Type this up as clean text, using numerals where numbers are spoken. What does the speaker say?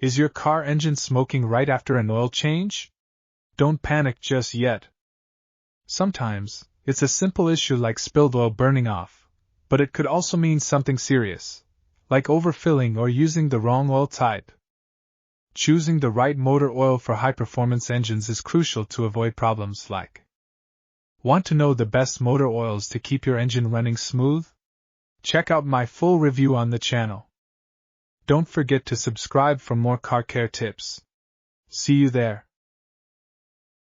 Is your car engine smoking right after an oil change? Don't panic just yet. Sometimes, it's a simple issue like spilled oil burning off, but it could also mean something serious, like overfilling or using the wrong oil type. Choosing the right motor oil for high-performance engines is crucial to avoid problems like. Want to know the best motor oils to keep your engine running smooth? Check out my full review on the channel. Don't forget to subscribe for more car care tips. See you there.